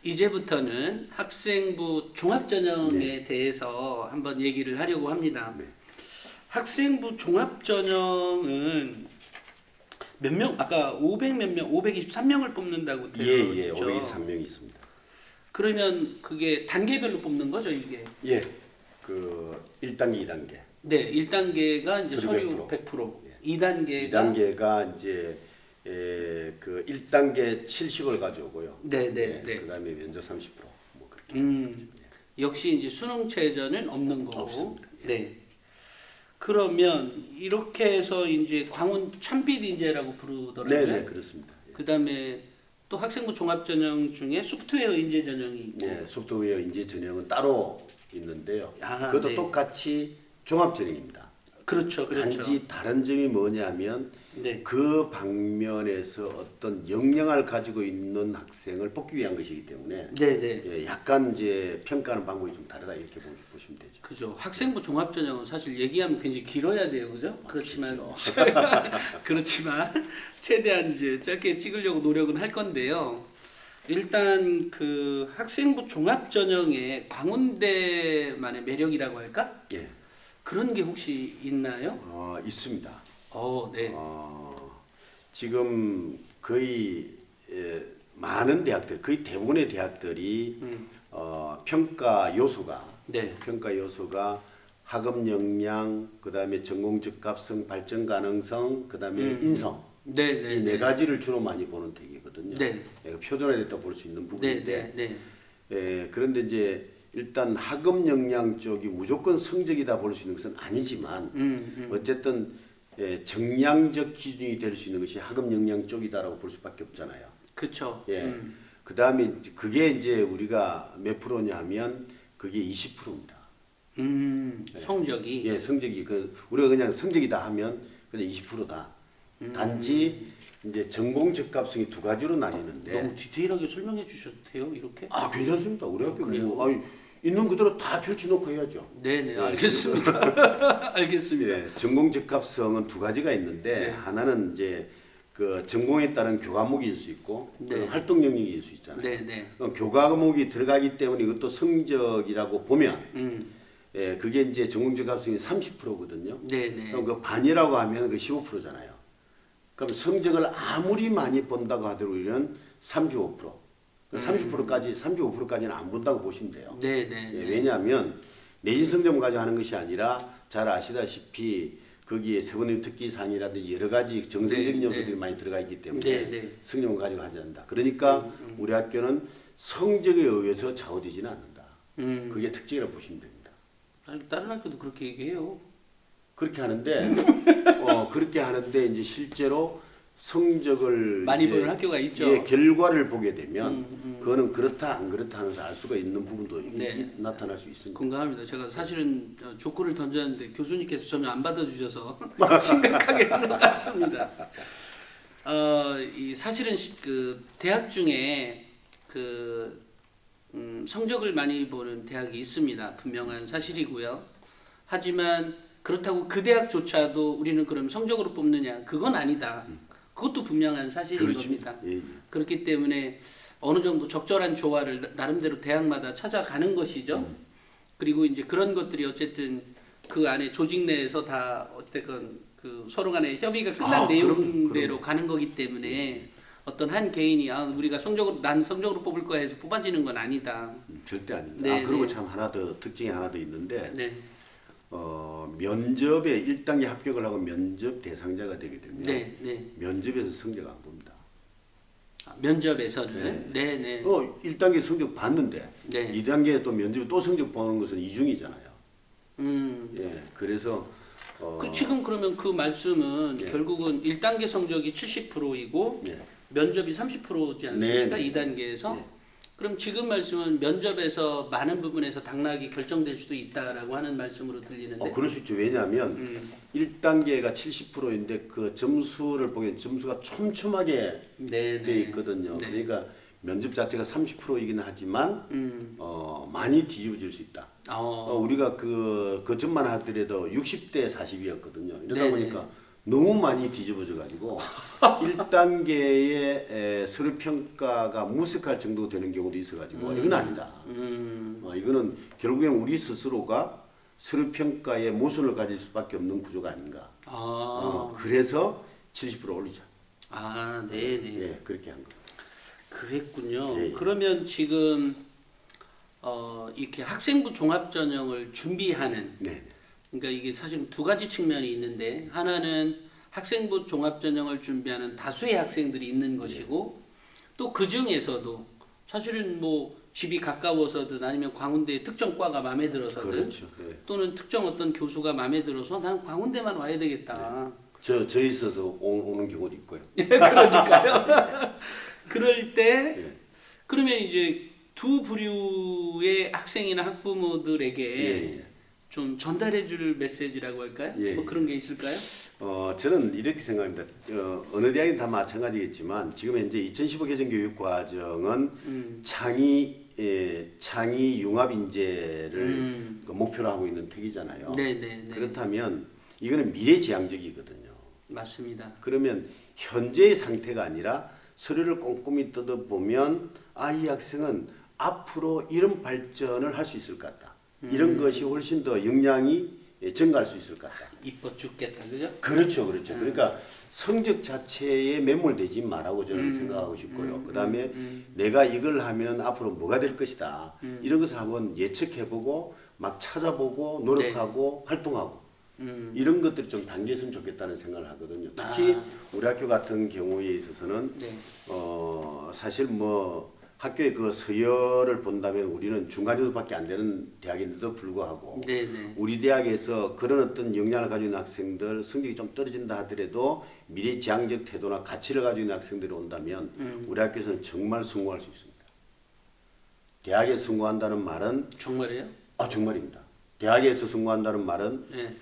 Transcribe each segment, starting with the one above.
이제부터는 학생부 종합전형에 네. 대해서 한번 얘기를 하려고 합니다. 네. 학생부 종합전형은 몇 명? 아까 500 몇 명, 523명을 뽑는다고 되어 예, 있죠. 503명이 있습니다. 그러면 그게 단계별로 뽑는 거죠, 이게? 예, 그 1단계, 2단계. 네, 1단계가 이제 서류 100%. 100%, 예. 2단계가 2단계가 이제 그 1단계 70을 가져오고요. 네, 네, 네. 그다음에 면접 30%. 뭐 그렇게. 역시 이제 수능 체제는 없는 거고. 없습니다. 예. 네. 그러면 이렇게 해서 이제 광운 참빛 인재라고 부르더라고요. 네, 그렇습니다. 예. 그다음에 또 학생부 종합 전형 중에 소프트웨어 인재 전형이 있고. 네, 소프트웨어 인재 전형은 따로 있는데요. 아, 그것도 네. 똑같이 종합 전형입니다. 그렇죠, 그렇죠. 단지 다른 점이 뭐냐면 네. 그 방면에서 어떤 역량을 가지고 있는 학생을 뽑기 위한 것이기 때문에 네, 네. 예, 약간 이제 평가하는 방법이 좀 다르다 이렇게 보시면 되죠. 그죠. 학생부 종합 전형은 사실 얘기하면 굉장히 길어야 돼요, 그죠? 그렇지만 그렇지만 최대한 이제 짧게 찍으려고 노력은 할 건데요. 일단 그 학생부 종합 전형의 광운대만의 매력이라고 할까? 예, 그런 게 혹시 있나요? 있습니다. 네. 지금 거의 많은 대학들, 거의 대부분의 대학들이 평가 요소가 네. 학업 역량, 그다음에 전공 적합성, 발전 가능성, 그다음에 인성 네, 네. 이 네 가지를 주로 많이 보는 대기거든요. 네. 표준화됐다 볼 수 있는 네, 부분인데 네, 네. 그런데 이제 일단 학업 역량 쪽이 무조건 성적이다 볼 수 있는 것은 아니지만 어쨌든 정량적 기준이 될 수 있는 것이 학업 역량 쪽이다라고 볼 수밖에 없잖아요. 그렇죠. 예. 그다음에 그게 이제 우리가 몇 프로냐 하면 그게 20%입니다. 성적이. 예, 성적이 우리가 그냥 성적이다 하면 그냥 20%다. 단지 이제 전공 적합성이 두 가지로 나뉘는데 너무 디테일하게 설명해 주셔도 돼요, 이렇게? 괜찮습니다. 우리 학교 그래요? 뭐, 있는 그대로 다 펼쳐놓고 해야죠. 네네, 알겠습니다. 알겠습니다. 예, 전공 적합성은 두 가지가 있는데 네. 하나는 이제 그 전공에 따른 교과목일 수 있고 네. 활동 영역일 수 있잖아요. 네네. 교과목이 들어가기 때문에 이것도 성적이라고 보면 그게 이제 전공 적합성이 30%거든요. 네네. 그럼 그 반이라고 하면 그 15%잖아요. 그럼 성적을 아무리 많이 본다고 하더라도 우리는 35%. 35%까지는 안 본다고 보시면 돼요. 네네. 예, 왜냐하면 내신 성적만 가지고 하는 것이 아니라 잘 아시다시피 거기에 세부님 특기사항이라든지 여러 가지 정성적인 네, 요소들이 네. 많이 들어가 있기 때문에 네. 성적만 가지고 하지 않는다. 그러니까 우리 학교는 성적에 의해서 좌우되지는 않는다. 그게 특징이라고 보시면 됩니다. 다른 학교도 그렇게 얘기해요. 그렇게 하는데 그렇게 하는데 이제 실제로 성적을 많이 이제 보는 학교가 있죠. 예, 결과를 보게 되면 그거는 그렇다 안 그렇다 하면서 알 수가 있는 부분도 네. 나타날 수 있습니다. 공감합니다. 제가 사실은 조건을 던졌는데 교수님께서 전혀 안 받아주셔서 심각하게 흘러갔습니다. 이 사실은 그 대학 중에 그 성적을 많이 보는 대학이 있습니다. 분명한 사실이고요. 하지만 그렇다고 그 대학조차도 우리는 그럼 성적으로 뽑느냐? 그건 아니다. 그것도 분명한 사실인 그렇죠. 겁니다. 예. 그렇기 때문에 어느 정도 적절한 조화를 나름대로 대학마다 찾아가는 것이죠. 그리고 이제 그런 것들이 어쨌든 그 안에 조직 내에서 다 어쨌든 그 서로 간에 협의가 끝난 내용대로 가는 거기 때문에 어떤 한 개인이 우리가 난 성적으로 뽑을 거야 해서 뽑아지는 건 아니다. 절대 아닙니다. 네, 그리고 네. 참 하나 더 특징이 하나 더 있는데 네. 면접에 1단계 합격을 하고 면접 대상자가 되게 되면 네. 면접에서 성적 안 봅니다. 면접에서는 네. 1단계 성적 봤는데 네. 2단계 또 면접에 또 성적 보는 것은 이중이잖아요. 네. 그래서 지금 그러면 그 말씀은 네. 결국은 1단계 성적이 70%이고 면접이 30%지 않습니까? 네. 2단계에서. 그럼 지금 말씀은 면접에서 많은 부분에서 당락이 결정될 수도 있다라고 하는 말씀으로 들리는데. 그럴 수 있죠. 왜냐하면 1단계가 70%인데 그 점수를 보면 점수가 촘촘하게 되어 있거든요. 네. 그러니까 면접 자체가 30%이긴 하지만 많이 뒤집어질 수 있다. 우리가 그 점만 하더라도 60대 40이었거든요. 이러다 네네. 보니까 너무 많이 뒤집어져 가지고 1단계의 서류 평가가 무색할 정도 되는 경우도 있어 가지고 이건 아니다. 이거는 결국엔 우리 스스로가 서류 평가에 모순을 가질 수밖에 없는 구조가 아닌가. 그래서 70% 올리자. 아, 네, 네. 예, 그렇게 한 거. 그랬군요. 예, 예. 그러면 지금 이렇게 학생부 종합전형을 준비하는, 네. 그러니까 이게 사실은 두 가지 측면이 있는데, 하나는 학생부 종합전형을 준비하는 다수의 학생들이 있는 것이고, 또 그 중에서도 사실은 뭐 집이 가까워서든 아니면 광운대 특정 과가 마음에 들어서든, 그렇죠. 네. 또는 특정 어떤 교수가 마음에 들어서 나는 광운대만 와야 되겠다. 저 있어서 오는 경우도 있고요. 그러니까요. 그럴 때 예. 그러면 이제 두 부류의 학생이나 학부모들에게 예. 좀 전달해줄 메시지라고 할까요? 예. 뭐 그런 게 있을까요? 저는 이렇게 생각합니다. 어느 대학이 다 마찬가지겠지만 지금 현재 2015 개정 교육 과정은 창의 융합 인재를 그 목표로 하고 있는 택이잖아요. 네네. 그렇다면 이거는 미래지향적이거든요. 맞습니다. 그러면 현재의 상태가 아니라 서류를 꼼꼼히 뜯어보면 이 학생은 앞으로 이런 발전을 할 수 있을 것 같다. 이런 것이 훨씬 더 역량이 증가할 수 있을 것 같다. 이뻐 죽겠다, 그죠? 그렇죠, 그렇죠. 그러니까 성적 자체에 매몰되지 말라고 저는 생각하고 싶고요. 그다음에 내가 이걸 하면 앞으로 뭐가 될 것이다. 이런 것을 한번 예측해보고 막 찾아보고 노력하고 활동하고 이런 것들이 좀 담겼으면 좋겠다는 생각을 하거든요. 특히 우리 학교 같은 경우에 있어서는 사실 뭐 학교의 그 서열을 본다면 우리는 중간 정도밖에 안 되는 대학인데도 불구하고 우리 대학에서 그런 어떤 역량을 가지고 있는 학생들 성적이 좀 떨어진다 하더라도 미래지향적 태도나 가치를 가지고 있는 학생들이 온다면 우리 학교에서는 정말 성공할 수 있습니다. 대학에 성공한다는 말은 정말이에요? 정말입니다. 대학에서 성공한다는 말은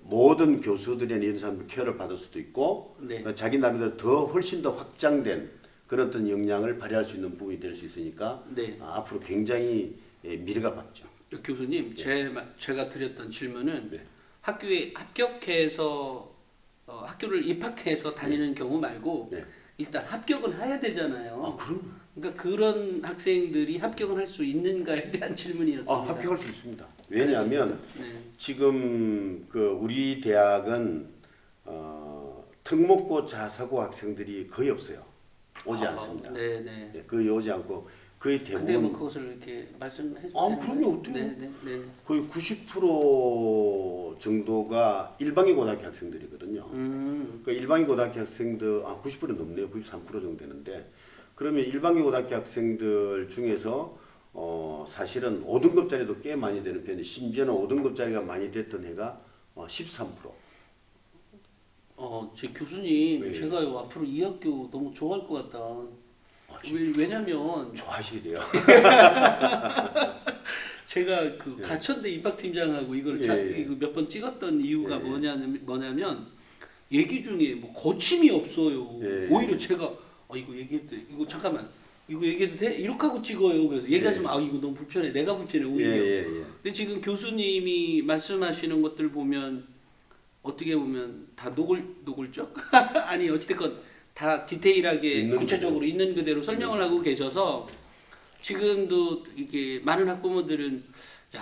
모든 교수들이나 이런 사람들 케어를 받을 수도 있고 자기 나름대로 더 훨씬 더 확장된 그런 어떤 역량을 발휘할 수 있는 부분이 될 수 있으니까 앞으로 굉장히 미래가 밝죠. 교수님, 제가 드렸던 질문은 학교에 합격해서 학교를 입학해서 다니는 경우 말고 일단 합격은 해야 되잖아요. 그럼. 그러니까 그런 학생들이 합격을 할 수 있는가에 대한 질문이었습니다. 합격할 수 있습니다. 왜냐하면 지금 그 우리 대학은 특목고 자사고 학생들이 거의 없어요. 오지 않습니다. 거의 오지 않고 거의 대부분. 근데 뭐 그것을 이렇게 말씀해 주세요. 그럼요. 거의 90% 정도가 일반인 고등학교 학생들이거든요. 그 일반인 고등학교 학생들 90% 넘네요. 93% 정도 되는데 그러면 일반인 고등학교 학생들 중에서 사실은 5등급짜리도 꽤 많이 되는 편인데 심지어는 5등급짜리가 많이 됐던 해가 13%. 제 교수님, 제가요 앞으로 이 학교 너무 좋아할 것 같다. 왜냐면 좋아하셔야 돼요. 제가 그 가천대 입학팀장하고 이걸 몇 번 찍었던 이유가 뭐냐면 얘기 중에 뭐 거침이 없어요. 오히려 제가 이거 얘기해도 돼? 이거 잠깐만. 이거 얘기해도 돼? 이렇게 하고 찍어요. 그래서 얘기하지만 이거 너무 불편해. 내가 불편해 오히려. 근데 지금 교수님이 말씀하시는 것들 보면 어떻게 보면 다 노골적? 아니 어찌됐건 다 디테일하게 구체적으로 있는 그대로 설명을 하고 계셔서 지금도 이게 많은 학부모들은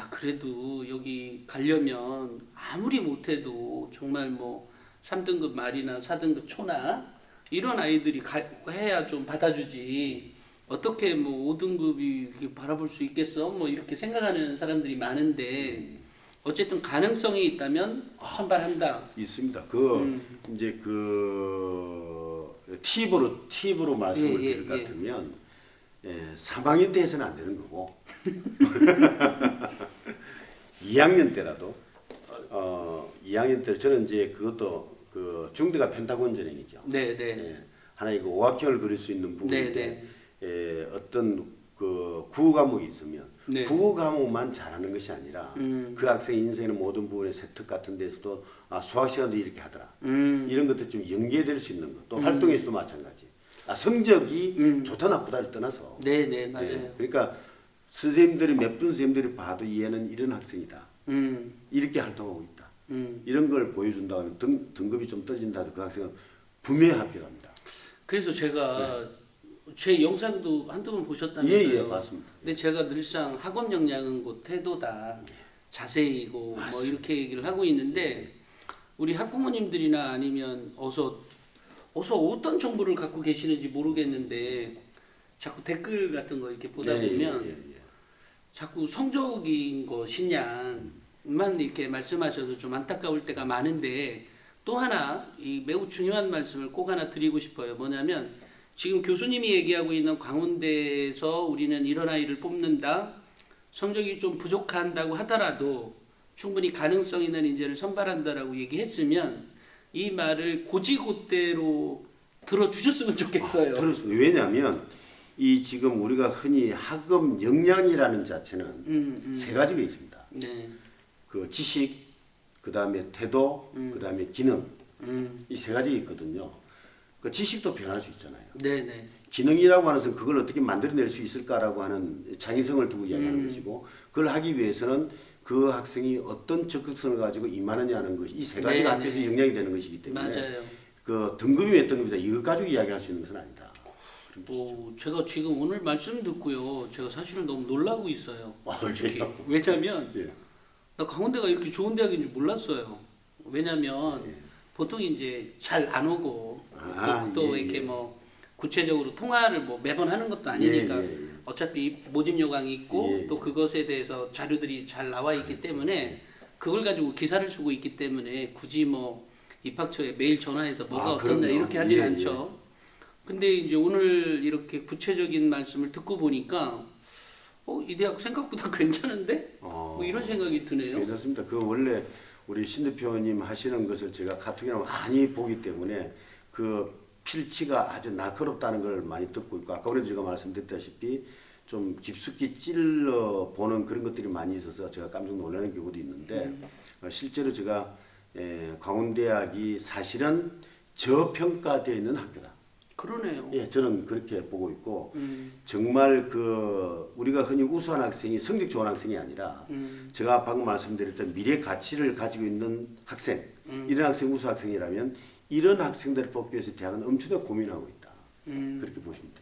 그래도 여기 가려면 아무리 못해도 정말 뭐 3등급 말이나 4등급 초나 이런 아이들이 해야 좀 받아주지 어떻게 뭐 5등급이 이렇게 바라볼 수 있겠어? 뭐 이렇게 생각하는 사람들이 많은데 어쨌든 가능성이 있다면 선발한다. 있습니다. 이제 팁으로 말씀을 드릴 것 같으면 3학년 때에서는 안 되는 거고 2학년 때라도 2학년 때 저는 이제 그것도 그 중대가 펜타곤 전형이죠. 하나의 그 오각형을 그릴 수 있는 부분인데 어떤 그 국어 과목이 있으면 국어 과목만 잘하는 것이 아니라 그 학생 인생의 모든 부분의 세특 같은 데서도 수학 시간도 이렇게 하더라. 이런 것들 좀 연계될 수 있는 것. 또 활동에서도 마찬가지. 성적이 좋다 나쁘다를 떠나서. 맞아요. 그러니까 선생님들이 몇 분 선생님들이 봐도 얘는 이런 학생이다. 이렇게 활동하고 있다. 이런 걸 보여준다 하면 등급이 좀 떨어진다 하도 그 학생은 분명히 합격합니다. 그래서 제가 제 영상도 한두 번 보셨다면서요. 예, 맞습니다. 근데 제가 늘상 학업 역량은 곧 태도다, 자세이고 맞습니다. 뭐 이렇게 얘기를 하고 있는데 우리 학부모님들이나 아니면 어서 어떤 정보를 갖고 계시는지 모르겠는데 자꾸 댓글 같은 거 이렇게 보다 보면 자꾸 성적인 것이냐만 이렇게 말씀하셔서 좀 안타까울 때가 많은데 또 하나 이 매우 중요한 말씀을 꼭 하나 드리고 싶어요. 뭐냐면 지금 교수님이 얘기하고 있는 광운대에서 우리는 이런 아이를 뽑는다. 성적이 좀 부족한다고 하더라도 충분히 가능성 있는 인재를 선발한다라고 얘기했으면 이 말을 고지고대로 들어주셨으면 좋겠어요. 들었습니다. 왜냐하면 이 지금 우리가 흔히 학업 역량이라는 자체는 세 가지가 있습니다. 네. 그 지식, 그 다음에 태도, 그 다음에 기능 이 세 가지가 있거든요. 그 지식도 변할 수 있잖아요. 네네. 기능이라고 하는 것은 그걸 어떻게 만들어낼 수 있을까라고 하는 창의성을 두고 이야기하는 것이고 그걸 하기 위해서는 그 학생이 어떤 적극성을 가지고 임하느냐 하는 것이 이 세 가지가 네네. 합해서 영향이 되는 것이기 때문에 맞아요. 그 등급이 몇 등급이다 이것 가지고 이야기할 수 있는 것은 아니다. 제가 지금 오늘 말씀 듣고요. 제가 사실은 너무 놀라고 있어요. 솔직히. 그래요? 왜냐면 예. 나 강원대가 이렇게 좋은 대학인 줄 몰랐어요. 왜냐면 예. 보통 이제 잘 안 오고 아, 또 예, 이렇게 예. 뭐 구체적으로 통화를 뭐 매번 하는 것도 아니니까 예, 예, 예. 어차피 모집 요강이 있고 예, 예. 또 그것에 대해서 자료들이 잘 나와 있기 때문에 그걸 가지고 기사를 쓰고 있기 때문에 굳이 뭐 입학처에 매일 전화해서 뭐가 어떻냐 그럼요. 이렇게 하진 예, 않죠. 근데 이제 오늘 이렇게 구체적인 말씀을 듣고 보니까 이 대학 생각보다 괜찮은데? 뭐 이런 생각이 드네요. 괜찮습니다. 그 원래 우리 신 대표님 하시는 것을 제가 카톡이나 많이 보기 때문에 그 필치가 아주 날카롭다는 걸 많이 듣고 있고 아까 전에도 제가 말씀드렸다시피 좀 깊숙이 찔러 보는 그런 것들이 많이 있어서 제가 깜짝 놀라는 경우도 있는데 실제로 제가 광운대학이 사실은 저평가되어 있는 학교다. 그러네요. 예, 저는 그렇게 보고 있고 정말 그 우리가 흔히 우수한 학생이 성적 좋은 학생이 아니라 제가 방금 말씀드렸던 미래 가치를 가지고 있는 학생 이런 학생 우수 학생이라면 이런 학생들을 뽑기 위해서 대학은 엄청나게 고민하고 있다. 그렇게 보시면 돼요.